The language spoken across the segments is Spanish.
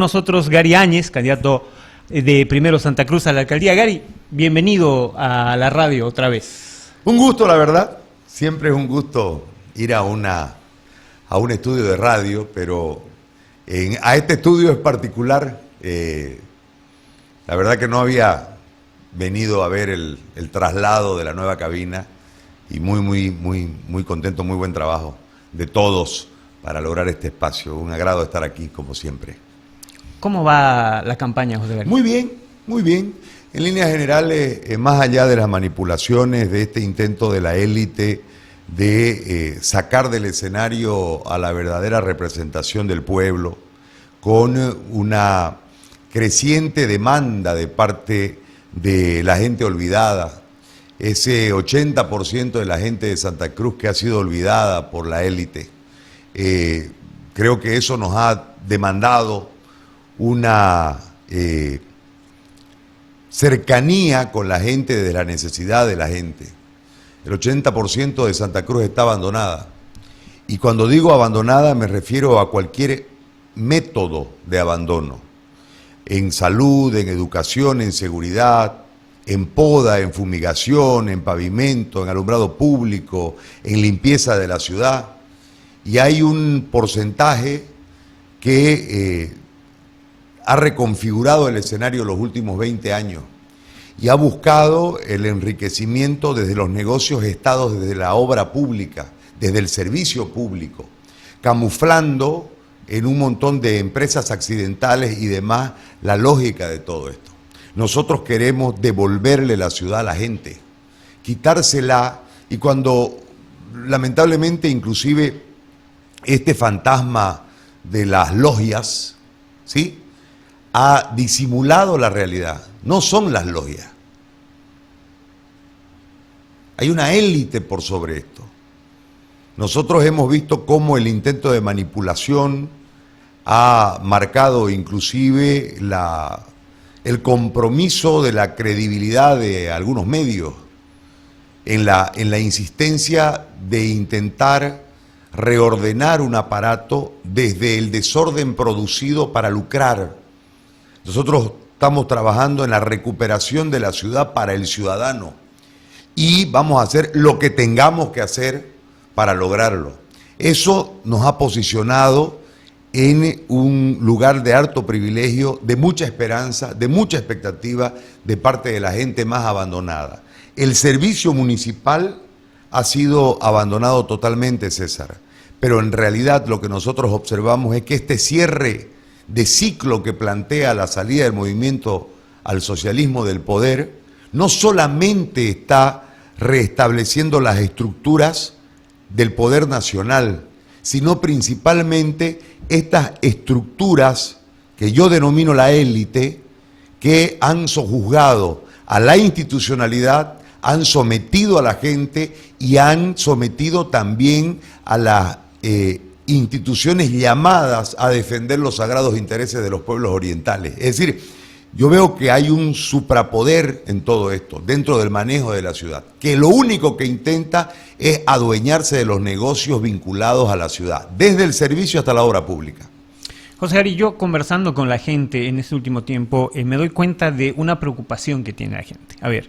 Nosotros Gary Áñez, candidato de Primero Santa Cruz a la alcaldía. Gary, bienvenido a la radio otra vez. Un gusto, la verdad. Siempre es un gusto ir a un estudio de radio, pero a este estudio en particular, la verdad que no había venido a ver el traslado de la nueva cabina y muy contento, muy buen trabajo de todos para lograr este espacio. Un agrado estar aquí, como siempre. ¿Cómo va la campaña, José Gary? Muy bien, muy bien. En líneas generales, más allá de las manipulaciones, de este intento de la élite de sacar del escenario a la verdadera representación del pueblo, con una creciente demanda de parte de la gente olvidada, ese 80% de la gente de Santa Cruz que ha sido olvidada por la élite. Creo que eso nos ha demandado una cercanía con la gente, de la necesidad de la gente. El 80% de Santa Cruz está abandonada. Y cuando digo abandonada me refiero a cualquier método de abandono. En salud, en educación, en seguridad, en poda, en fumigación, en pavimento, en alumbrado público, en limpieza de la ciudad. Y hay un porcentaje que ha reconfigurado el escenario los últimos 20 años y ha buscado el enriquecimiento desde los negocios estados, desde la obra pública, desde el servicio público, camuflando en un montón de empresas accidentales y demás la lógica de todo esto. Nosotros queremos devolverle la ciudad a la gente, quitársela, y cuando lamentablemente inclusive este fantasma de las logias, ¿sí?, ha disimulado la realidad. No son las logias. Hay una élite por sobre esto. Nosotros hemos visto cómo el intento de manipulación ha marcado inclusive el compromiso de la credibilidad de algunos medios en la insistencia de intentar reordenar un aparato desde el desorden producido para lucrar. Nosotros estamos trabajando en la recuperación de la ciudad para el ciudadano y vamos a hacer lo que tengamos que hacer para lograrlo. Eso nos ha posicionado en un lugar de harto privilegio, de mucha esperanza, de mucha expectativa de parte de la gente más abandonada. El servicio municipal ha sido abandonado totalmente, César, pero en realidad lo que nosotros observamos es que este cierre de ciclo que plantea la salida del movimiento al socialismo del poder no solamente está restableciendo las estructuras del poder nacional, sino principalmente estas estructuras que yo denomino la élite, que han sojuzgado a la institucionalidad, han sometido a la gente y han sometido también a las instituciones llamadas a defender los sagrados intereses de los pueblos orientales. Es decir, yo veo que hay un suprapoder en todo esto, dentro del manejo de la ciudad, que lo único que intenta es adueñarse de los negocios vinculados a la ciudad, desde el servicio hasta la obra pública. José Gary, yo conversando con la gente en este último tiempo, me doy cuenta de una preocupación que tiene la gente. A ver,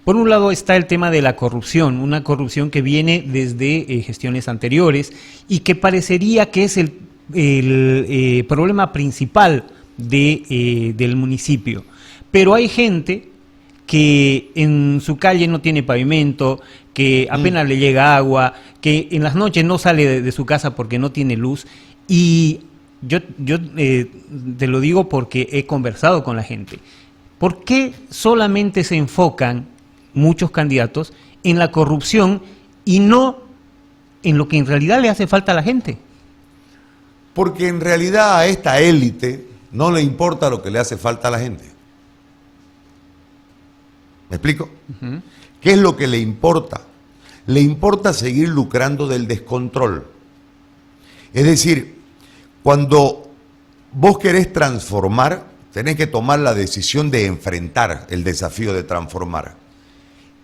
por un lado está el tema de la corrupción, una corrupción que viene desde gestiones anteriores y que parecería que es el problema principal del municipio. Pero hay gente que en su calle no tiene pavimento, que apenas le llega agua, que en las noches no sale de su casa porque no tiene luz. Y yo te lo digo porque he conversado con la gente. ¿Por qué solamente se enfocan muchos candidatos en la corrupción y no en lo que en realidad le hace falta a la gente? Porque en realidad a esta élite no le importa lo que le hace falta a la gente. ¿Me explico? ¿Qué es lo que le importa? Le importa seguir lucrando del descontrol. Es decir, cuando vos querés transformar, tenés que tomar la decisión de enfrentar el desafío de transformar.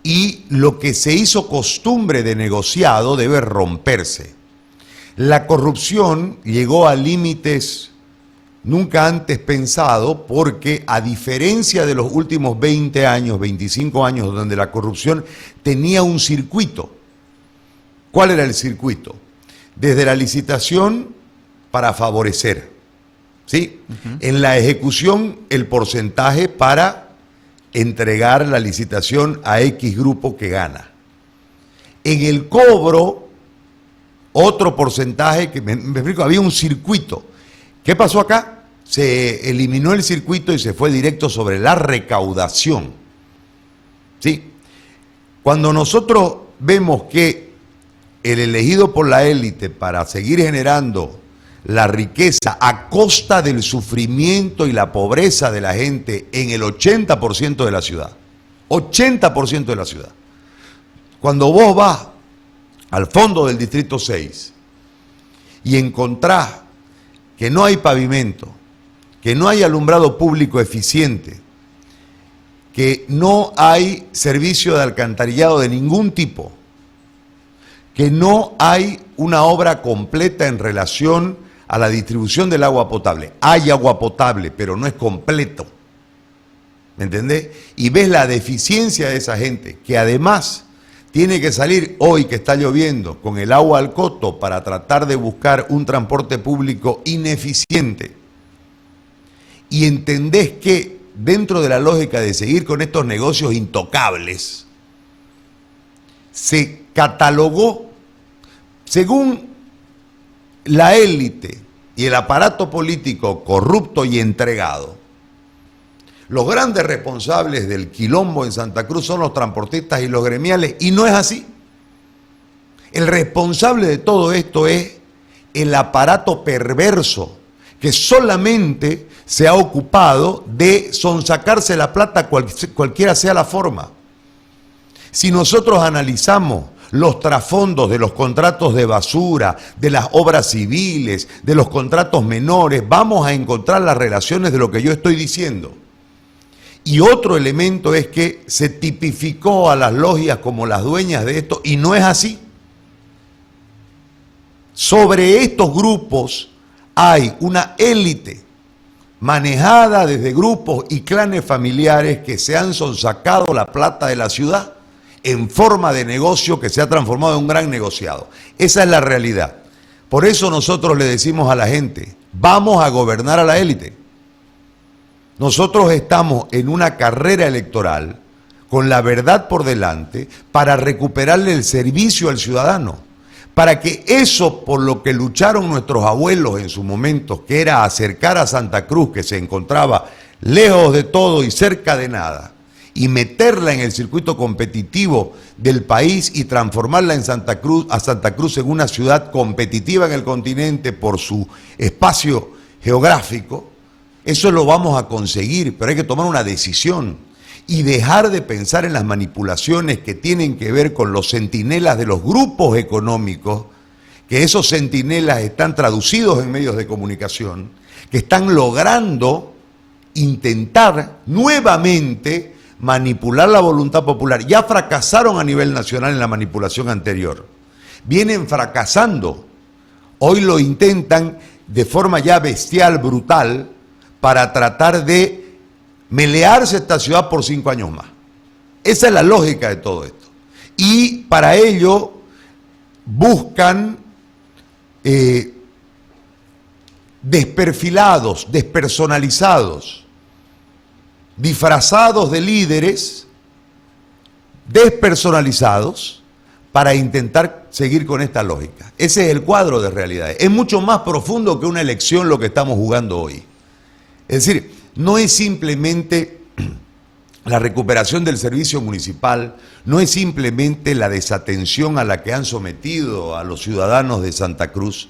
Y lo que se hizo costumbre de negociado debe romperse. La corrupción llegó a límites nunca antes pensado, porque a diferencia de los últimos 20 años, 25 años, donde la corrupción tenía un circuito. ¿Cuál era el circuito? Desde la licitación para favorecer, ¿sí? En la ejecución, el porcentaje para entregar la licitación a X grupo que gana. En el cobro, otro porcentaje, que me explico, había un circuito. ¿Qué pasó acá? Se eliminó el circuito y se fue directo sobre la recaudación. ¿Sí? Cuando nosotros vemos que el elegido por la élite para seguir generando la riqueza a costa del sufrimiento y la pobreza de la gente en el 80% de la ciudad, 80% de la ciudad. Cuando vos vas al fondo del Distrito 6 y encontrás que no hay pavimento, que no hay alumbrado público eficiente, que no hay servicio de alcantarillado de ningún tipo, que no hay una obra completa en relación a la distribución del agua potable. Hay agua potable, pero no es completo. ¿Me entendés? Y ves la deficiencia de esa gente, que además tiene que salir hoy que está lloviendo con el agua al coto para tratar de buscar un transporte público ineficiente. Y entendés que dentro de la lógica de seguir con estos negocios intocables, se catalogó, según la élite y el aparato político corrupto y entregado, los grandes responsables del quilombo en Santa Cruz son los transportistas y los gremiales, y no es así. El responsable de todo esto es el aparato perverso que solamente se ha ocupado de sonsacarse la plata cualquiera sea la forma. Si nosotros analizamos los trasfondos de los contratos de basura, de las obras civiles, de los contratos menores, vamos a encontrar las relaciones de lo que yo estoy diciendo. Y otro elemento es que se tipificó a las logias como las dueñas de esto, y no es así. Sobre estos grupos hay una élite manejada desde grupos y clanes familiares que se han sonsacado la plata de la ciudad en forma de negocio que se ha transformado en un gran negociado. Esa es la realidad. Por eso nosotros le decimos a la gente, vamos a gobernar a la élite. Nosotros estamos en una carrera electoral con la verdad por delante para recuperarle el servicio al ciudadano, para que eso por lo que lucharon nuestros abuelos en su momento, que era acercar a Santa Cruz, que se encontraba lejos de todo y cerca de nada, y meterla en el circuito competitivo del país y transformarla en Santa Cruz en una ciudad competitiva en el continente por su espacio geográfico. Eso lo vamos a conseguir, pero hay que tomar una decisión y dejar de pensar en las manipulaciones que tienen que ver con los centinelas de los grupos económicos, que esos centinelas están traducidos en medios de comunicación, que están logrando intentar nuevamente manipular la voluntad popular. Ya fracasaron a nivel nacional en la manipulación anterior. Vienen fracasando. Hoy lo intentan de forma ya bestial, brutal, para tratar de melearse esta ciudad por 5 años más. Esa es la lógica de todo esto. Y para ello buscan desperfilados, despersonalizados, disfrazados de líderes, despersonalizados, para intentar seguir con esta lógica. Ese es el cuadro de realidades. Es mucho más profundo que una elección lo que estamos jugando hoy. Es decir, no es simplemente la recuperación del servicio municipal, no es simplemente la desatención a la que han sometido a los ciudadanos de Santa Cruz,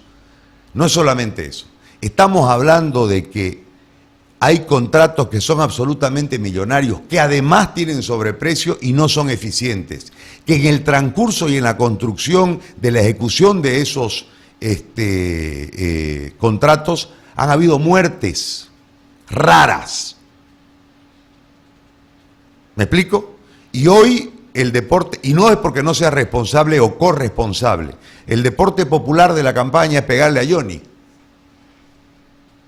no es solamente eso. Estamos hablando de que hay contratos que son absolutamente millonarios, que además tienen sobreprecio y no son eficientes, que en el transcurso y en la construcción de la ejecución de esos contratos han habido muertes raras. ¿Me explico? Y hoy el deporte, y no es porque no sea responsable o corresponsable, el deporte popular de la campaña es pegarle a Johnny.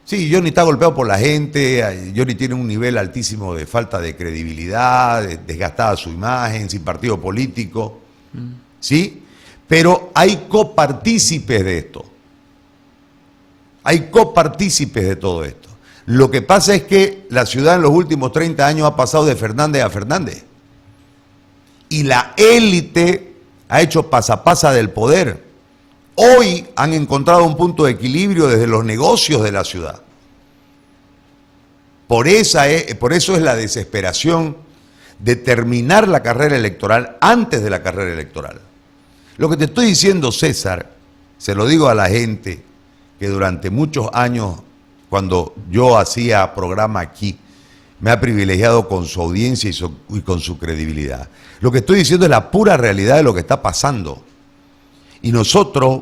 Sí, Johnny está golpeado por la gente, Johnny tiene un nivel altísimo de falta de credibilidad, desgastada su imagen, sin partido político, ¿sí? Pero hay copartícipes de esto. Hay copartícipes de todo esto. Lo que pasa es que la ciudad en los últimos 30 años ha pasado de Fernández a Fernández. Y la élite ha hecho pasapasa del poder. Hoy han encontrado un punto de equilibrio desde los negocios de la ciudad. Por eso es la desesperación de terminar la carrera electoral antes de la carrera electoral. Lo que te estoy diciendo, César, se lo digo a la gente que durante muchos años, cuando yo hacía programa aquí, me ha privilegiado con su audiencia y con su credibilidad. Lo que estoy diciendo es la pura realidad de lo que está pasando. Y nosotros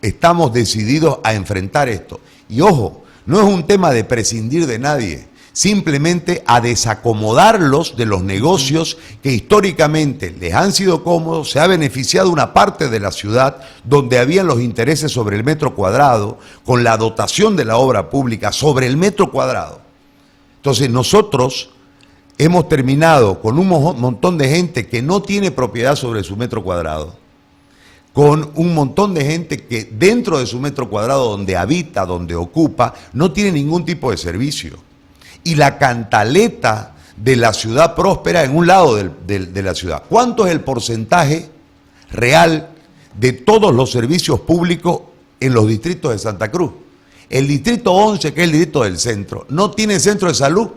estamos decididos a enfrentar esto. Y ojo, no es un tema de prescindir de nadie, simplemente a desacomodarlos de los negocios que históricamente les han sido cómodos, se ha beneficiado una parte de la ciudad donde habían los intereses sobre el metro cuadrado, con la dotación de la obra pública sobre el metro cuadrado. Entonces nosotros hemos terminado con un montón de gente que no tiene propiedad sobre su metro cuadrado, con un montón de gente que dentro de su metro cuadrado donde habita, donde ocupa, no tiene ningún tipo de servicio. Y la cantaleta de la ciudad próspera en un lado de la ciudad. ¿Cuánto es el porcentaje real de todos los servicios públicos en los distritos de Santa Cruz? El distrito 11, que es el distrito del centro, no tiene centro de salud.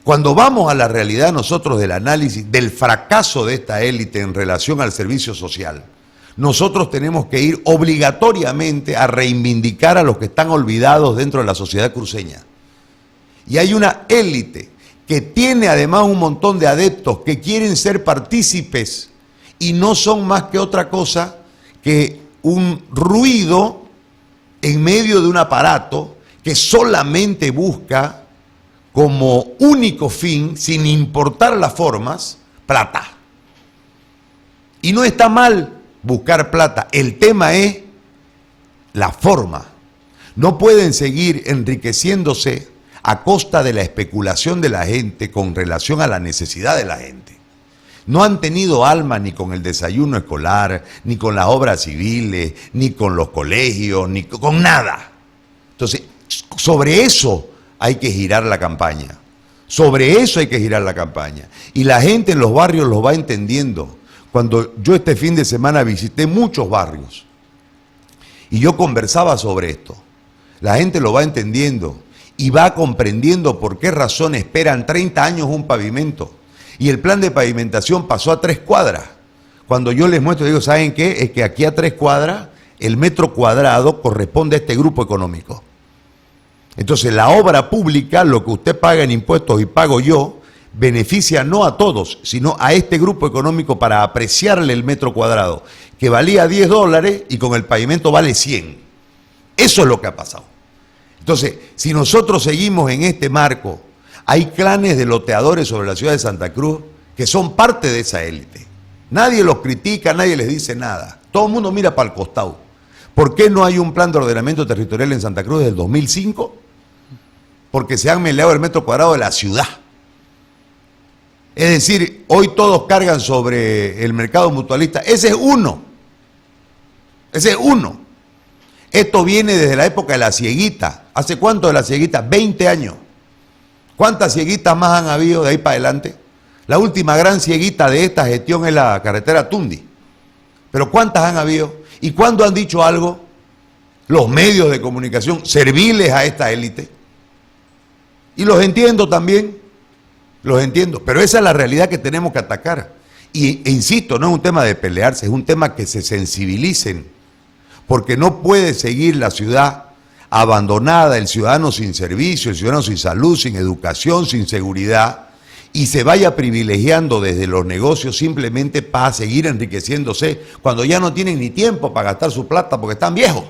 Cuando vamos a la realidad nosotros del análisis del fracaso de esta élite en relación al servicio social, nosotros tenemos que ir obligatoriamente a reivindicar a los que están olvidados dentro de la sociedad cruceña. Y hay una élite que tiene además un montón de adeptos que quieren ser partícipes y no son más que otra cosa que un ruido en medio de un aparato que solamente busca como único fin, sin importar las formas, plata. Y no está mal buscar plata, el tema es la forma. No pueden seguir enriqueciéndose a costa de la especulación de la gente con relación a la necesidad de la gente. No han tenido alma ni con el desayuno escolar, ni con las obras civiles, ni con los colegios, ni con nada. Entonces, sobre eso hay que girar la campaña. Sobre eso hay que girar la campaña. Y la gente en los barrios lo va entendiendo. Cuando yo este fin de semana visité muchos barrios y yo conversaba sobre esto, la gente lo va entendiendo y va comprendiendo por qué razón esperan 30 años un pavimento. Y el plan de pavimentación pasó a 3 cuadras. Cuando yo les muestro, digo, ¿saben qué? Es que aquí a 3 cuadras el metro cuadrado corresponde a este grupo económico. Entonces la obra pública, lo que usted paga en impuestos y pago yo, beneficia no a todos, sino a este grupo económico para apreciarle el metro cuadrado, que valía $10 y con el pavimento vale 100. Eso es lo que ha pasado. Entonces, si nosotros seguimos en este marco, hay clanes de loteadores sobre la ciudad de Santa Cruz que son parte de esa élite. Nadie los critica, nadie les dice nada. Todo el mundo mira para el costado. ¿Por qué no hay un plan de ordenamiento territorial en Santa Cruz desde el 2005? Porque se han meleado el metro cuadrado de la ciudad. Es decir, hoy todos cargan sobre el mercado mutualista. Ese es uno. Ese es uno. Esto viene desde la época de la cieguita. ¿Hace cuánto de la cieguita? 20 años. ¿Cuántas cieguitas más han habido de ahí para adelante? La última gran cieguita de esta gestión es la carretera Tundi. Pero ¿cuántas han habido? ¿Y cuándo han dicho algo los medios de comunicación serviles a esta élite? Y los entiendo también, los entiendo, pero esa es la realidad que tenemos que atacar. E insisto, no es un tema de pelearse, es un tema que se sensibilicen, porque no puede seguir la ciudad abandonada, el ciudadano sin servicio, el ciudadano sin salud, sin educación, sin seguridad, y se vaya privilegiando desde los negocios simplemente para seguir enriqueciéndose, cuando ya no tienen ni tiempo para gastar su plata porque están viejos.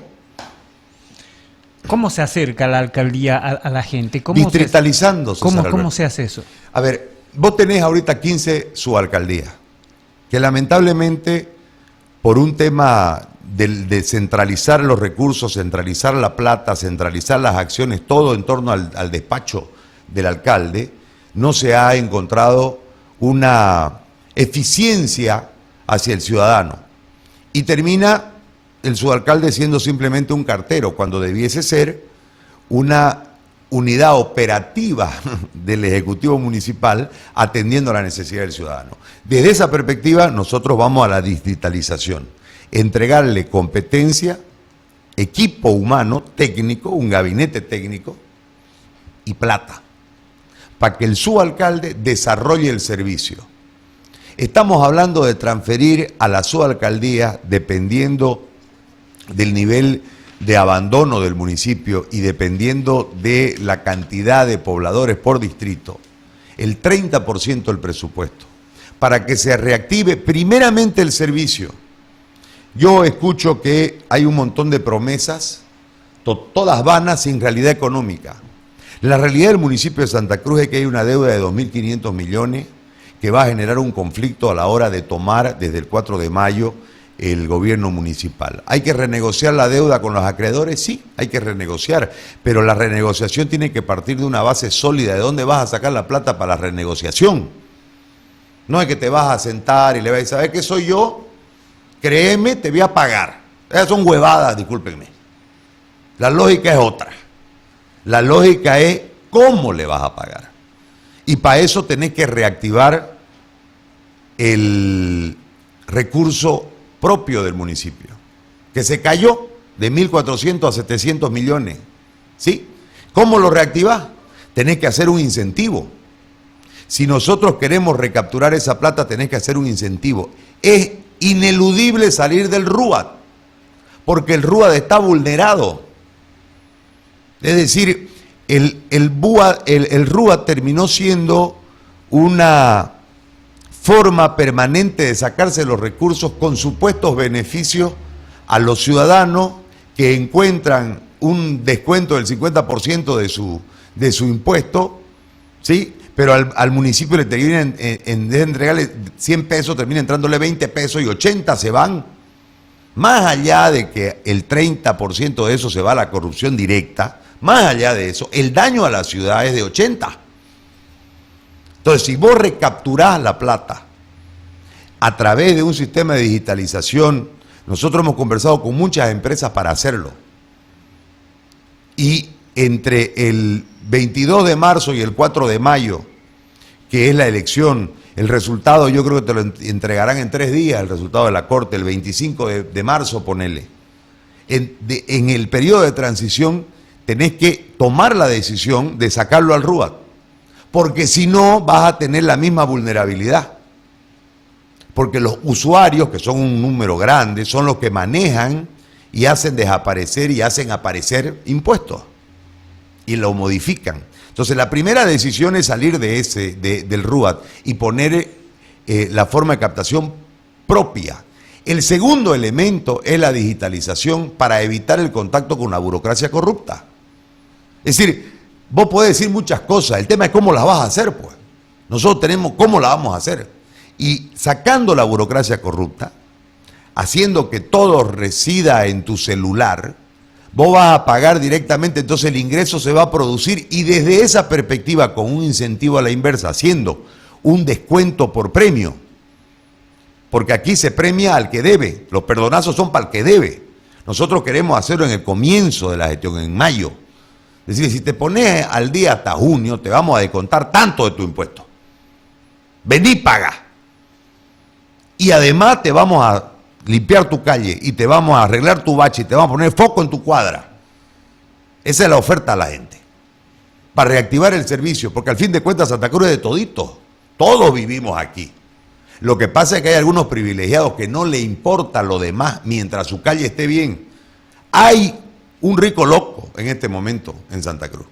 ¿Cómo se acerca la alcaldía a la gente? Distritalizándose. ¿Cómo se hace eso? A ver, vos tenés ahorita 15 subalcaldías, que lamentablemente por un tema de centralizar los recursos, centralizar la plata, centralizar las acciones, todo en torno al despacho del alcalde, no se ha encontrado una eficiencia hacia el ciudadano. Y termina el subalcalde siendo simplemente un cartero, cuando debiese ser una unidad operativa del Ejecutivo Municipal atendiendo a la necesidad del ciudadano. Desde esa perspectiva, nosotros vamos a la digitalización, entregarle competencia, equipo humano, técnico, un gabinete técnico y plata, para que el subalcalde desarrolle el servicio. Estamos hablando de transferir a la subalcaldía, dependiendo del nivel de abandono del municipio y dependiendo de la cantidad de pobladores por distrito, el 30% del presupuesto, para que se reactive primeramente el servicio. Yo escucho que hay un montón de promesas, todas vanas, sin realidad económica. La realidad del municipio de Santa Cruz es que hay una deuda de 2.500 millones que va a generar un conflicto a la hora de tomar desde el 4 de mayo el gobierno municipal. ¿Hay que renegociar la deuda con los acreedores? Sí, hay que renegociar, pero la renegociación tiene que partir de una base sólida. ¿De dónde vas a sacar la plata para la renegociación? No es que te vas a sentar y le vas a decir, ¿sabes qué soy yo? Créeme, te voy a pagar. Esas son huevadas, discúlpenme. La lógica es otra. La lógica es cómo le vas a pagar. Y para eso tenés que reactivar el recurso propio del municipio, que se cayó de 1.400 a 700 millones. ¿Sí? ¿Cómo lo reactivás? Tenés que hacer un incentivo. Si nosotros queremos recapturar esa plata, tenés que hacer un incentivo. Es ineludible salir del RUAT, porque el RUAT está vulnerado. Es decir, el RUAT terminó siendo una forma permanente de sacarse los recursos con supuestos beneficios a los ciudadanos que encuentran un descuento del 50% de su impuesto, ¿sí? Pero al municipio le terminan, en vez de entregarle 100 pesos, termina entrándole 20 pesos y 80 se van. Más allá de que el 30% de eso se va a la corrupción directa, más allá de eso, el daño a la ciudad es de 80. Entonces, si vos recapturás la plata a través de un sistema de digitalización, nosotros hemos conversado con muchas empresas para hacerlo. Y entre el 22 de marzo y el 4 de mayo, que es la elección, el resultado yo creo que te lo entregarán en 3 días, el resultado de la Corte, el 25 de marzo, ponele. En el periodo de transición tenés que tomar la decisión de sacarlo al RUAT, porque si no vas a tener la misma vulnerabilidad. Porque los usuarios, que son un número grande, son los que manejan y hacen desaparecer y hacen aparecer impuestos y lo modifican. Entonces la primera decisión es salir del RUAT y poner la forma de captación propia. El segundo elemento es la digitalización para evitar el contacto con la burocracia corrupta. Es decir, vos podés decir muchas cosas, el tema es cómo las vas a hacer, pues. Nosotros tenemos cómo la vamos a hacer. Y sacando la burocracia corrupta, haciendo que todo resida en tu celular, vos vas a pagar directamente, entonces el ingreso se va a producir y desde esa perspectiva, con un incentivo a la inversa, haciendo un descuento por premio, porque aquí se premia al que debe, los perdonazos son para el que debe. Nosotros queremos hacerlo en el comienzo de la gestión, en mayo. Es decir, si te pones al día hasta junio, te vamos a descontar tanto de tu impuesto. Vení y paga. Y además te vamos a limpiar tu calle y te vamos a arreglar tu bache y te vamos a poner foco en tu cuadra. Esa es la oferta a la gente. Para reactivar el servicio, porque al fin de cuentas Santa Cruz es de toditos. Todos vivimos aquí. Lo que pasa es que hay algunos privilegiados que no le importa lo demás mientras su calle esté bien. Hay un rico loco en este momento en Santa Cruz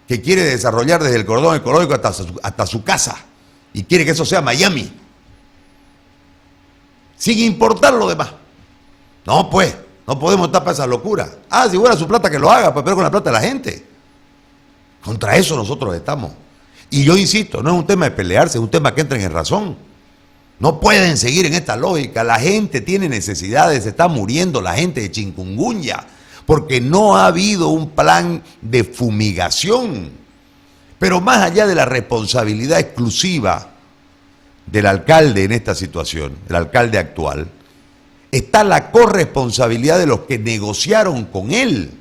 que quiere desarrollar desde el cordón ecológico hasta su casa y quiere que eso sea Miami, sin importar lo demás. No, pues, no podemos estar para esa locura. Ah, si fuera su plata que lo haga, pues, pero con la plata de la gente. Contra eso nosotros estamos. Y yo insisto, no es un tema de pelearse, es un tema que entren en razón. No pueden seguir en esta lógica. La gente tiene necesidades, se está muriendo la gente de chikungunya, porque no ha habido un plan de fumigación. Pero más allá de la responsabilidad exclusiva del alcalde en esta situación, el alcalde actual, está la corresponsabilidad de los que negociaron con él,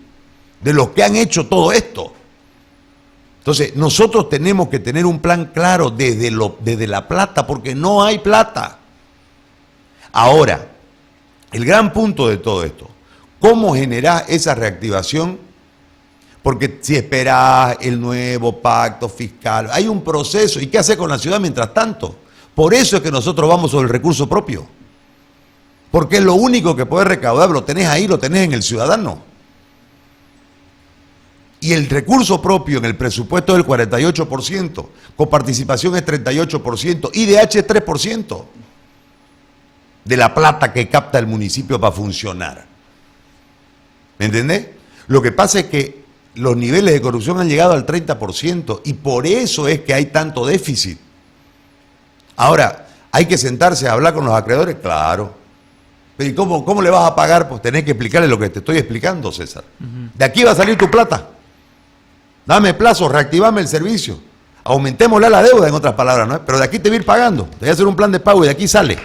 de los que han hecho todo esto. Entonces, nosotros tenemos que tener un plan claro desde la plata, porque no hay plata. Ahora, el gran punto de todo esto, ¿cómo generar esa reactivación? Porque si esperás el nuevo pacto fiscal, hay un proceso. ¿Y qué hacer con la ciudad mientras tanto? Por eso es que nosotros vamos sobre el recurso propio. Porque es lo único que puedes recaudar, lo tenés ahí, lo tenés en el ciudadano. Y el recurso propio en el presupuesto es del 48%, coparticipación es 38%, IDH es 3% de la plata que capta el municipio para funcionar. ¿Me entendés? Lo que pasa es que los niveles de corrupción han llegado al 30% y por eso es que hay tanto déficit. Ahora, ¿hay que sentarse a hablar con los acreedores? Claro. Pero ¿y cómo le vas a pagar? Pues tenés que explicarle lo que te estoy explicando, César. De aquí va a salir tu plata. Dame plazo, reactivame el servicio. Aumentémosle la deuda, en otras palabras, ¿no? Pero de aquí te voy a ir pagando. Te voy a hacer un plan de pago y de aquí sale.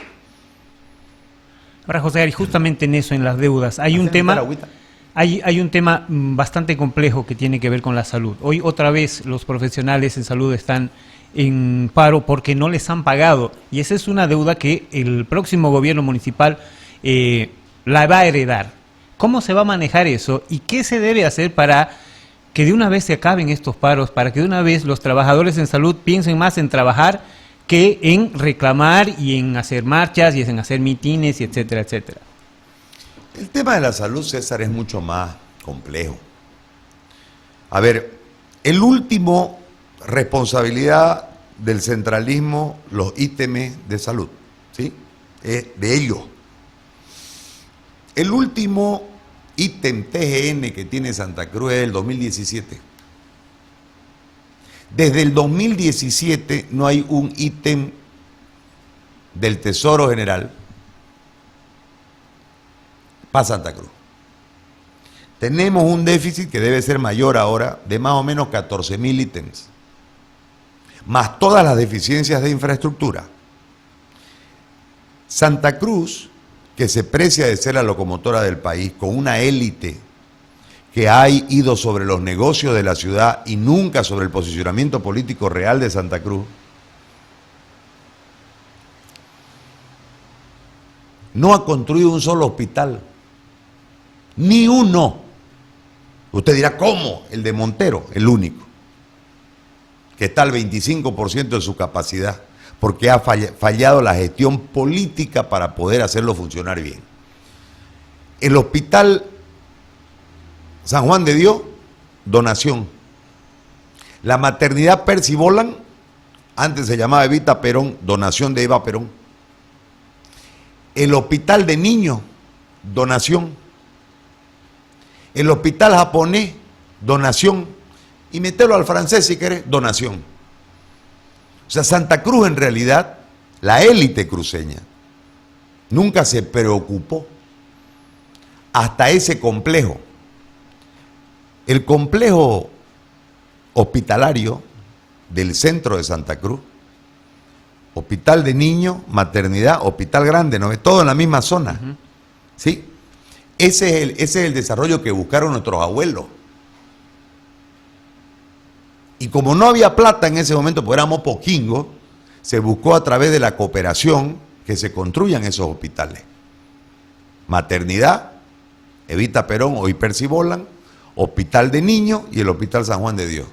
Ahora, José Gary, justamente en eso, en las deudas, hay un tema bastante complejo que tiene que ver con la salud. Hoy otra vez los profesionales en salud están en paro porque no les han pagado. Y esa es una deuda que el próximo gobierno municipal la va a heredar. ¿Cómo se va a manejar eso? ¿Y qué se debe hacer para que de una vez se acaben estos paros, para que de una vez los trabajadores en salud piensen más en trabajar que en reclamar y en hacer marchas y en hacer mitines, y etcétera, etcétera? El tema de la salud, César, es mucho más complejo. A ver, el último responsabilidad del centralismo, los ítems de salud, ¿sí? Es de ellos. El último ítem TGN que tiene Santa Cruz es del 2017. Desde el 2017 no hay un ítem del Tesoro General para Santa Cruz. Tenemos un déficit que debe ser mayor ahora de más o menos 14.000 ítems, más todas las deficiencias de infraestructura. Santa Cruz, que se precia de ser la locomotora del país, con una élite que ha ido sobre los negocios de la ciudad y nunca sobre el posicionamiento político real de Santa Cruz, no ha construido un solo hospital, ni uno. Usted dirá, ¿cómo? El de Montero, el único, que está al 25% de su capacidad, porque ha fallado la gestión política para poder hacerlo funcionar bien. El hospital San Juan de Dios, donación. La maternidad Percy Bolan, antes se llamaba Evita Perón, donación de Eva Perón. El hospital de niños, donación. El hospital japonés, donación. Y mételo al francés si querés, donación. O sea, Santa Cruz en realidad, la élite cruceña, nunca se preocupó hasta ese complejo. El complejo hospitalario del centro de Santa Cruz, hospital de niños, maternidad, hospital grande, ¿no? Todo en la misma zona. ¿Sí? Ese es el desarrollo que buscaron nuestros abuelos. Y como no había plata en ese momento, porque éramos poquingos, se buscó a través de la cooperación que se construyan esos hospitales. Maternidad, Evita Perón, hoy Percy Bolan, Hospital de Niños y el Hospital San Juan de Dios.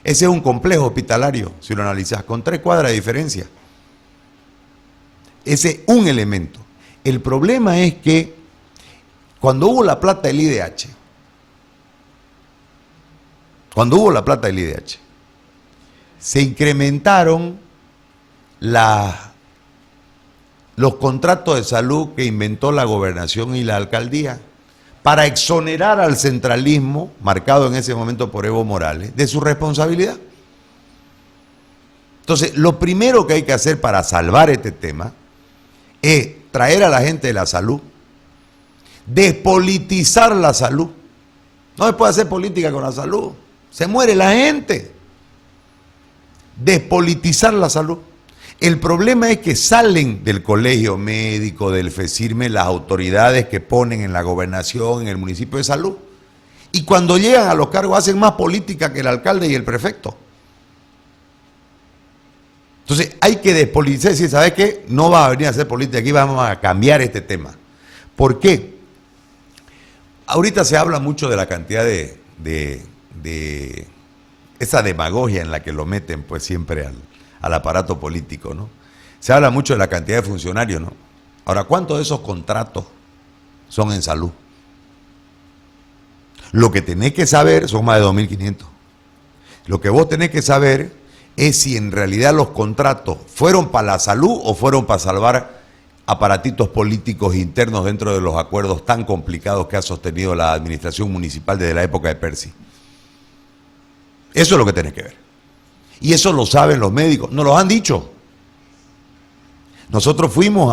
Ese es un complejo hospitalario, si lo analizas, con 3 cuadras de diferencia. Ese es un elemento. El problema es que cuando hubo la plata del IDH, se incrementaron los contratos de salud que inventó la gobernación y la alcaldía para exonerar al centralismo, marcado en ese momento por Evo Morales, de su responsabilidad. Entonces, lo primero que hay que hacer para salvar este tema es traer a la gente de la salud, despolitizar la salud. No se puede hacer política con la salud, se muere la gente. Despolitizar la salud. El problema es que salen del colegio médico, del FECIRME, las autoridades que ponen en la gobernación, en el municipio de salud, y cuando llegan a los cargos hacen más política que el alcalde y el prefecto. Entonces hay que despolitizar y decir, ¿sabes qué? No va a venir a hacer política, aquí vamos a cambiar este tema. ¿Por qué? Ahorita se habla mucho de la cantidad de esa demagogia en la que lo meten pues siempre al aparato político, ¿no? Se habla mucho de la cantidad de funcionarios, ¿no? Ahora, ¿cuántos de esos contratos son en salud? Lo que tenés que saber, son más de 2.500. Lo que vos tenés que saber es si en realidad los contratos fueron para la salud o fueron para salvar aparatitos políticos internos dentro de los acuerdos tan complicados que ha sostenido la administración municipal desde la época de Percy. Eso es lo que tenés que ver. Y eso lo saben los médicos, nos lo han dicho. Nosotros fuimos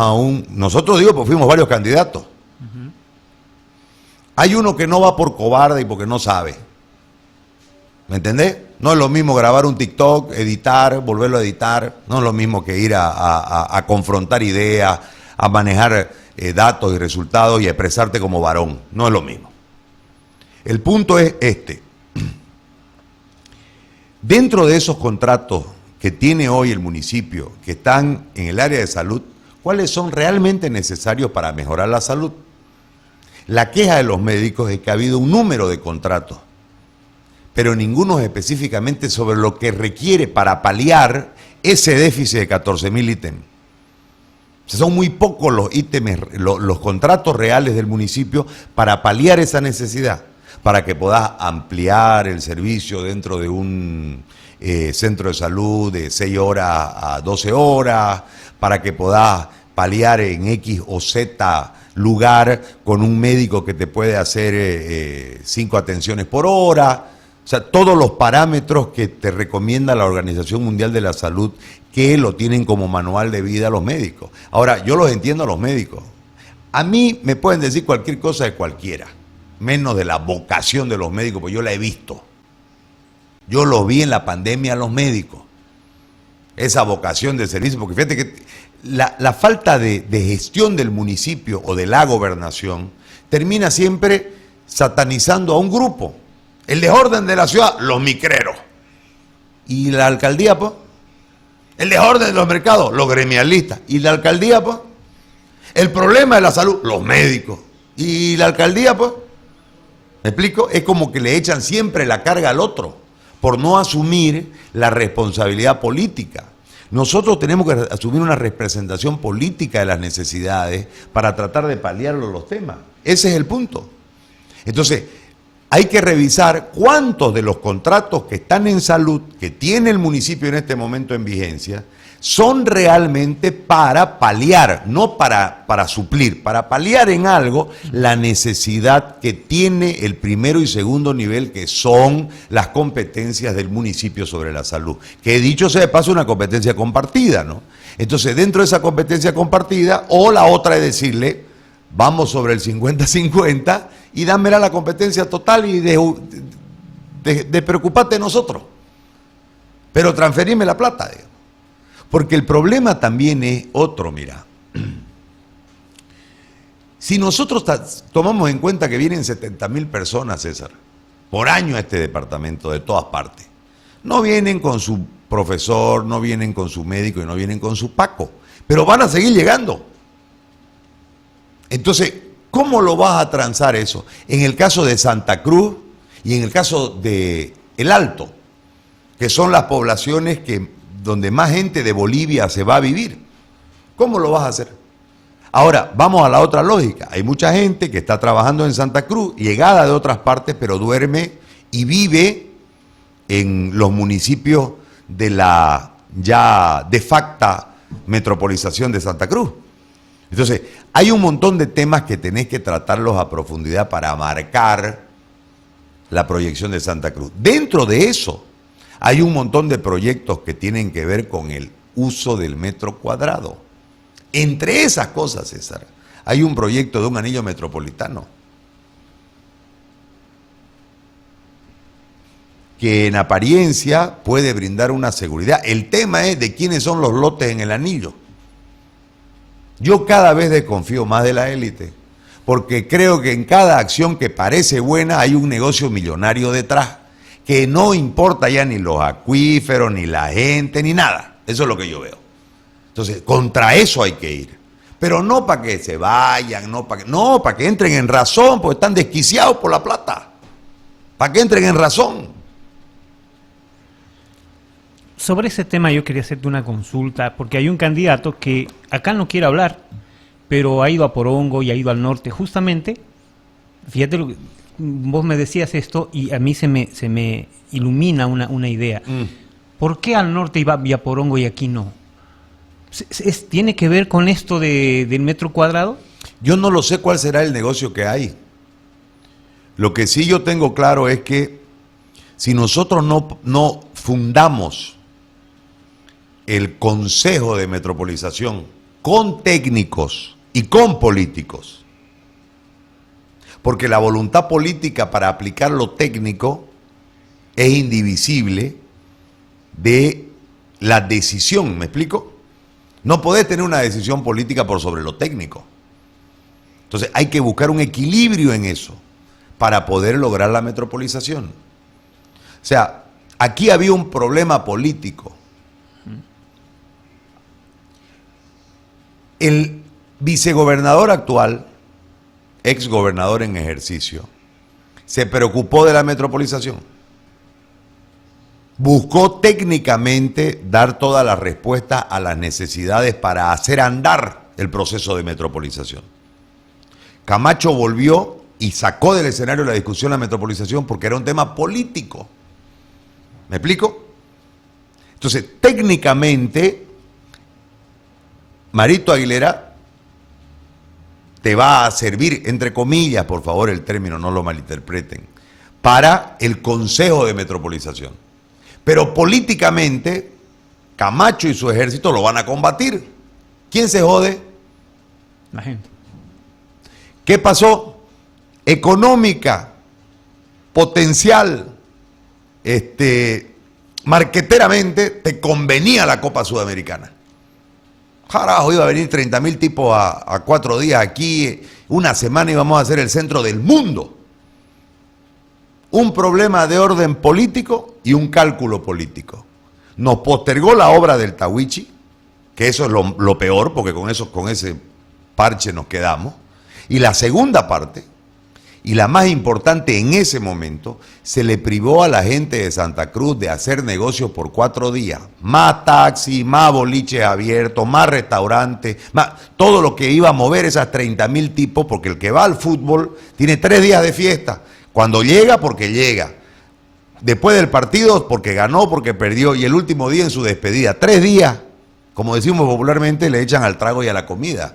pues fuimos varios candidatos. Hay uno que no va por cobarde y porque no sabe. ¿Me entendés? No es lo mismo grabar un TikTok, editar, volverlo a editar. No es lo mismo que ir a confrontar ideas, a manejar datos y resultados y a expresarte como varón. No es lo mismo. El punto es este. Dentro de esos contratos que tiene hoy el municipio, que están en el área de salud, ¿cuáles son realmente necesarios para mejorar la salud? La queja de los médicos es que ha habido un número de contratos, pero ninguno específicamente sobre lo que requiere para paliar ese déficit de 14.000 ítems. O sea, son muy pocos los ítems, los contratos reales del municipio para paliar esa necesidad, para que puedas ampliar el servicio dentro de un centro de salud de 6 horas a 12 horas, para que puedas paliar en X o Z lugar con un médico que te puede hacer 5 atenciones por hora. O sea, todos los parámetros que te recomienda la Organización Mundial de la Salud, que lo tienen como manual de vida los médicos. Ahora, yo los entiendo a los médicos. A mí me pueden decir cualquier cosa de cualquiera, menos de la vocación de los médicos, porque yo la he visto. Yo lo vi en la pandemia a los médicos. Esa vocación de servicio, porque fíjate que la falta de gestión del municipio o de la gobernación termina siempre satanizando a un grupo. El desorden de la ciudad, los micreros. Y la alcaldía, pues. El desorden de los mercados, los gremialistas. Y la alcaldía, pues. El problema de la salud, los médicos. Y la alcaldía, pues. ¿Me explico? Es como que le echan siempre la carga al otro por no asumir la responsabilidad política. Nosotros tenemos que asumir una representación política de las necesidades para tratar de paliar los temas. Ese es el punto. Entonces, hay que revisar cuántos de los contratos que están en salud, que tiene el municipio en este momento en vigencia, son realmente para paliar, no para suplir, para paliar en algo la necesidad que tiene el primero y segundo nivel, que son las competencias del municipio sobre la salud. Que dicho sea de paso, una competencia compartida, ¿no? Entonces, dentro de esa competencia compartida, o la otra es decirle, vamos sobre el 50-50 y dámela la competencia total y de preocuparte de nosotros. Pero transferirme la plata, digamos. Porque el problema también es otro, mira. Si nosotros tomamos en cuenta que vienen 70.000 personas, César, por año a este departamento de todas partes, no vienen con su profesor, no vienen con su médico y no vienen con su Paco, pero van a seguir llegando. Entonces, ¿cómo lo vas a transar eso? En el caso de Santa Cruz y en el caso de El Alto, que son las poblaciones donde más gente de Bolivia se va a vivir. ¿Cómo lo vas a hacer? Ahora, vamos a la otra lógica. Hay mucha gente que está trabajando en Santa Cruz, llegada de otras partes, pero duerme y vive en los municipios de la ya de facto metropolización de Santa Cruz. Entonces, hay un montón de temas que tenés que tratarlos a profundidad para marcar la proyección de Santa Cruz. Dentro de eso, hay un montón de proyectos que tienen que ver con el uso del metro cuadrado. Entre esas cosas, César, hay un proyecto de un anillo metropolitano que en apariencia puede brindar una seguridad. El tema es de quiénes son los lotes en el anillo. Yo cada vez desconfío más de la élite, porque creo que en cada acción que parece buena hay un negocio millonario detrás, que no importa ya ni los acuíferos, ni la gente, ni nada. Eso es lo que yo veo. Entonces, contra eso hay que ir. Pero no para que se vayan, para que entren en razón, porque están desquiciados por la plata. Para que entren en razón. Sobre ese tema yo quería hacerte una consulta, porque hay un candidato que acá no quiere hablar, pero ha ido a Porongo y ha ido al norte. Justamente, fíjate, vos me decías esto y a mí se me ilumina una idea. ¿Por qué al norte iba a Porongo y aquí no? ¿Tiene que ver con esto del metro cuadrado? Yo no lo sé cuál será el negocio que hay. Lo que sí yo tengo claro es que si nosotros no fundamos el Consejo de Metropolización con técnicos y con políticos, porque la voluntad política para aplicar lo técnico es indivisible de la decisión, ¿me explico? No podés tener una decisión política por sobre lo técnico. Entonces hay que buscar un equilibrio en eso para poder lograr la metropolización. O sea, aquí había un problema político. El vicegobernador actual, exgobernador en ejercicio, se preocupó de la metropolización. Buscó técnicamente dar todas las respuestas a las necesidades para hacer andar el proceso de metropolización. Camacho volvió y sacó del escenario la discusión de la metropolización porque era un tema político. ¿Me explico? Entonces, técnicamente, Marito Aguilera te va a servir, entre comillas, por favor el término, no lo malinterpreten, para el Consejo de Metropolización. Pero políticamente, Camacho y su ejército lo van a combatir. ¿Quién se jode? La gente. ¿Qué pasó? Económica, potencial, marqueteramente, te convenía la Copa Sudamericana. Carajo, iba a venir 30.000 tipos a 4 días aquí, una semana íbamos a ser el centro del mundo. Un problema de orden político y un cálculo político. Nos postergó la obra del Tahuichi, que eso es lo peor, porque con ese parche nos quedamos. Y la segunda parte, y la más importante en ese momento, se le privó a la gente de Santa Cruz de hacer negocios por 4 días. Más taxi, más boliches abiertos, más restaurantes, más todo lo que iba a mover esas 30.000 tipos, porque el que va al fútbol tiene 3 días de fiesta. Cuando llega, porque llega. Después del partido, porque ganó, porque perdió. Y el último día en su despedida. 3 días, como decimos popularmente, le echan al trago y a la comida.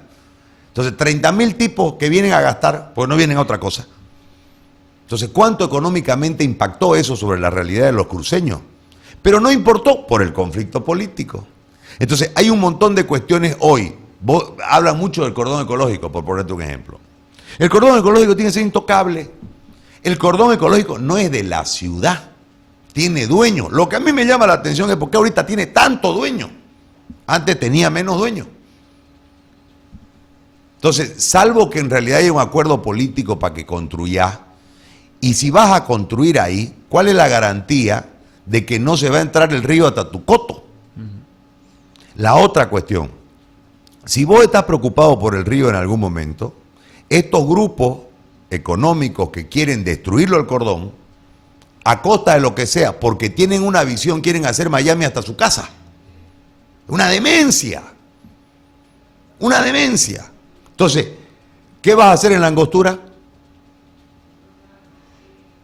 Entonces, 30.000 tipos que vienen a gastar, pues no vienen a otra cosa. Entonces, ¿cuánto económicamente impactó eso sobre la realidad de los cruceños? Pero no importó por el conflicto político. Entonces, hay un montón de cuestiones hoy. Vos hablan mucho del cordón ecológico, por ponerte un ejemplo. El cordón ecológico tiene que ser intocable. El cordón ecológico no es de la ciudad, tiene dueño. Lo que a mí me llama la atención es por qué ahorita tiene tanto dueño. Antes tenía menos dueño. Entonces, salvo que en realidad haya un acuerdo político para que construyas, y si vas a construir ahí, ¿cuál es la garantía de que no se va a entrar el río hasta tu coto? La otra cuestión, si vos estás preocupado por el río en algún momento, estos grupos económicos que quieren destruirlo al cordón, a costa de lo que sea, porque tienen una visión, quieren hacer Miami hasta su casa. Una demencia. Una demencia. Entonces, ¿qué vas a hacer en la Angostura?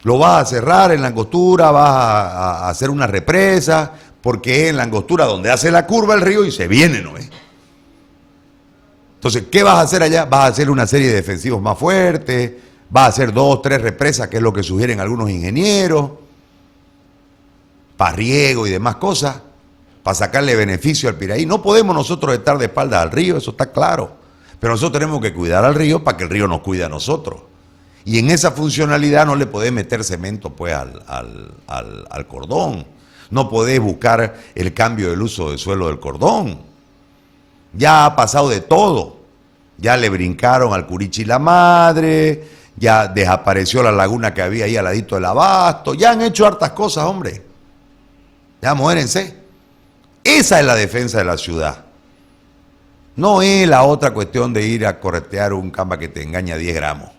Lo vas a cerrar en la Angostura, vas a hacer una represa, porque es en la Angostura donde hace la curva el río y se viene, ¿no es? Entonces, ¿qué vas a hacer allá? Vas a hacer una serie de defensivos más fuertes, vas a hacer 2, 3 represas, que es lo que sugieren algunos ingenieros, para riego y demás cosas. para sacarle beneficio al Piraí. No podemos nosotros estar de espaldas al río, eso está claro. Pero nosotros tenemos que cuidar al río para que el río nos cuide a nosotros. Y en esa funcionalidad no le podés meter cemento pues al cordón. No podés buscar el cambio del uso del suelo del cordón. Ya ha pasado de todo. Ya le brincaron al Curichi la Madre, ya desapareció la laguna que había ahí al ladito del Abasto. Ya han hecho hartas cosas, hombre. Ya muérense. Esa es la defensa de la ciudad. No es la otra cuestión de ir a corretear un camba que te engaña 10 gramos.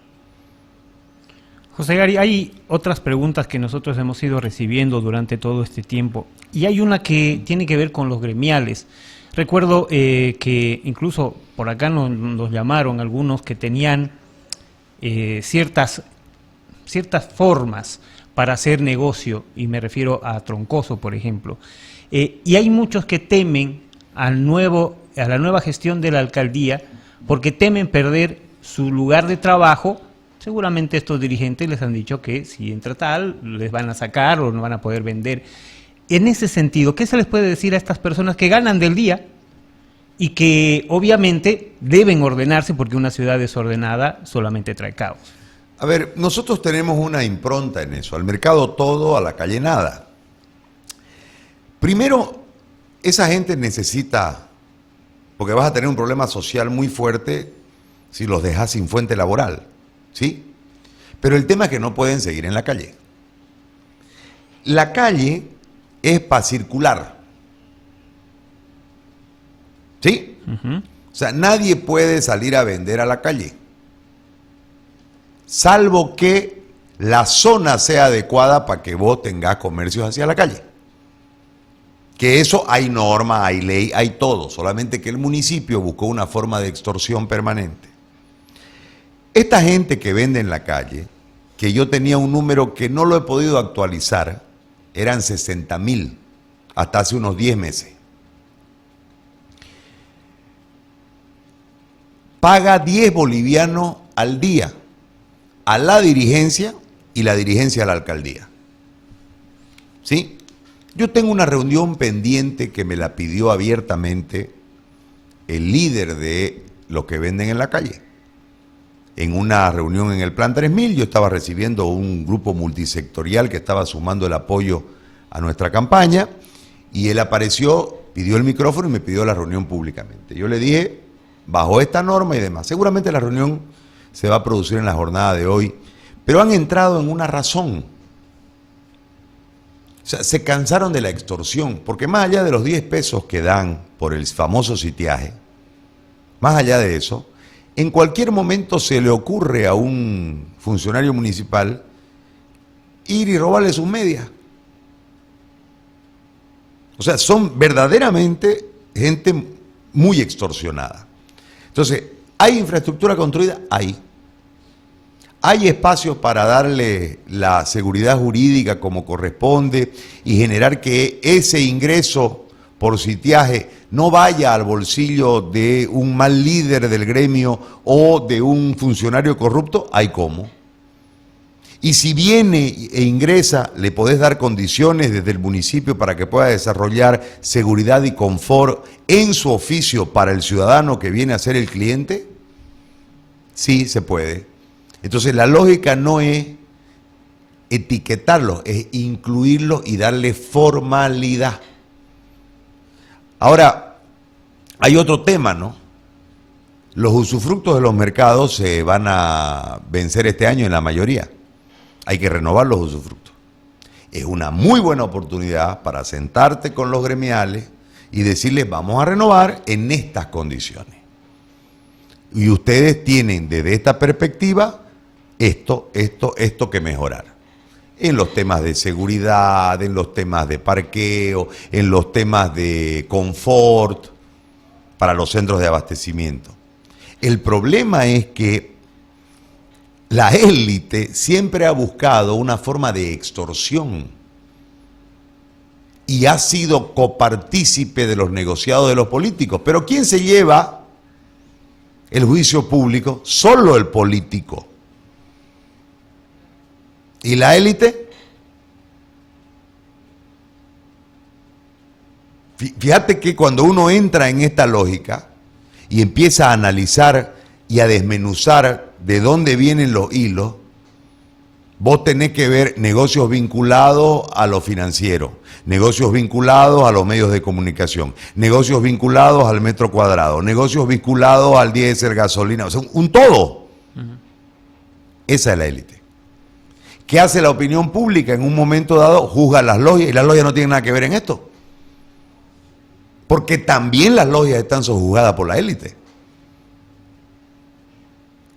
José Gary, hay otras preguntas que nosotros hemos ido recibiendo durante todo este tiempo y hay una que tiene que ver con los gremiales. Recuerdo que incluso por acá nos llamaron algunos que tenían ciertas formas para hacer negocio, y me refiero a Troncoso, por ejemplo. Y hay muchos que temen a la nueva gestión de la alcaldía porque temen perder su lugar de trabajo. Seguramente estos dirigentes les han dicho que si entra tal, les van a sacar o no van a poder vender. En ese sentido, ¿qué se les puede decir a estas personas que ganan del día y que obviamente deben ordenarse porque una ciudad desordenada solamente trae caos? A ver, nosotros tenemos una impronta en eso, al mercado todo, a la calle nada. Primero, esa gente necesita, porque vas a tener un problema social muy fuerte si los dejas sin fuente laboral. ¿Sí? Pero el tema es que no pueden seguir en la calle. La calle es para circular. ¿Sí? O sea, nadie puede salir a vender a la calle. Salvo que la zona sea adecuada para que vos tengas comercios hacia la calle. Que eso hay norma, hay ley, hay todo. Solamente que el municipio buscó una forma de extorsión permanente. Esta gente que vende en la calle, que yo tenía un número que no lo he podido actualizar, eran 60.000 hasta hace unos 10 meses. Paga 10 bolivianos al día a la dirigencia y la dirigencia a la alcaldía. ¿Sí? Yo tengo una reunión pendiente que me la pidió abiertamente el líder de los que venden en la calle. En una reunión en el Plan 3000, yo estaba recibiendo un grupo multisectorial que estaba sumando el apoyo a nuestra campaña y él apareció, pidió el micrófono y me pidió la reunión públicamente. Yo le dije, bajo esta norma y demás, seguramente la reunión se va a producir en la jornada de hoy, pero han entrado en una razón. O sea, se cansaron de la extorsión, porque más allá de los 10 pesos que dan por el famoso sitiaje, más allá de eso, en cualquier momento se le ocurre a un funcionario municipal ir y robarle sus medias. O sea, son verdaderamente gente muy extorsionada. Entonces, ¿hay infraestructura construida? Hay. ¿Hay espacios para darle la seguridad jurídica como corresponde y generar que ese ingreso por sitiaje no vaya al bolsillo de un mal líder del gremio o de un funcionario corrupto? Hay cómo. Y si viene e ingresa, le podés dar condiciones desde el municipio para que pueda desarrollar seguridad y confort en su oficio para el ciudadano que viene a ser el cliente. Sí, se puede. Entonces la lógica no es etiquetarlo, es incluirlo y darle formalidad. Ahora, hay otro tema, ¿no? Los usufructos de los mercados se van a vencer este año en la mayoría. Hay que renovar los usufructos. Es una muy buena oportunidad para sentarte con los gremiales y decirles, vamos a renovar en estas condiciones. Y ustedes tienen desde esta perspectiva esto que mejorar. En los temas de seguridad, en los temas de parqueo, en los temas de confort para los centros de abastecimiento. El problema es que la élite siempre ha buscado una forma de extorsión y ha sido copartícipe de los negociados de los políticos. Pero ¿quién se lleva el juicio público? Solo el político. ¿Y la élite? Fíjate que cuando uno entra en esta lógica y empieza a analizar y a desmenuzar de dónde vienen los hilos, vos tenés que ver negocios vinculados a lo financiero, negocios vinculados a los medios de comunicación, negocios vinculados al metro cuadrado, negocios vinculados al diésel, gasolina, o sea, un todo. Esa es la élite. ¿Qué hace la opinión pública? En un momento dado juzga a las logias, y las logias no tienen nada que ver en esto. Porque también las logias están sojuzgadas por la élite.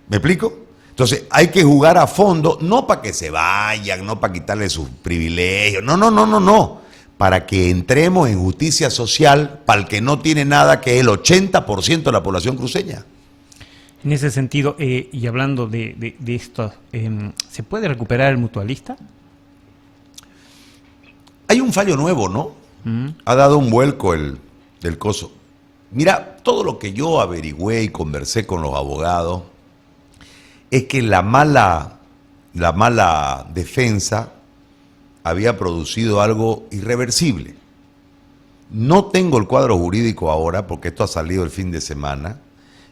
¿Me explico? Entonces hay que jugar a fondo, no para que se vayan, no para quitarle sus privilegios, no. Para que entremos en justicia social para el que no tiene nada, que es el 80% de la población cruceña. En ese sentido, y hablando de esto, ¿se puede recuperar el mutualista? Hay un fallo nuevo, ¿no? Ha dado un vuelco del coso. Mira, todo lo que yo averigüé y conversé con los abogados es que la mala defensa había producido algo irreversible. No tengo el cuadro jurídico ahora porque esto ha salido el fin de semana.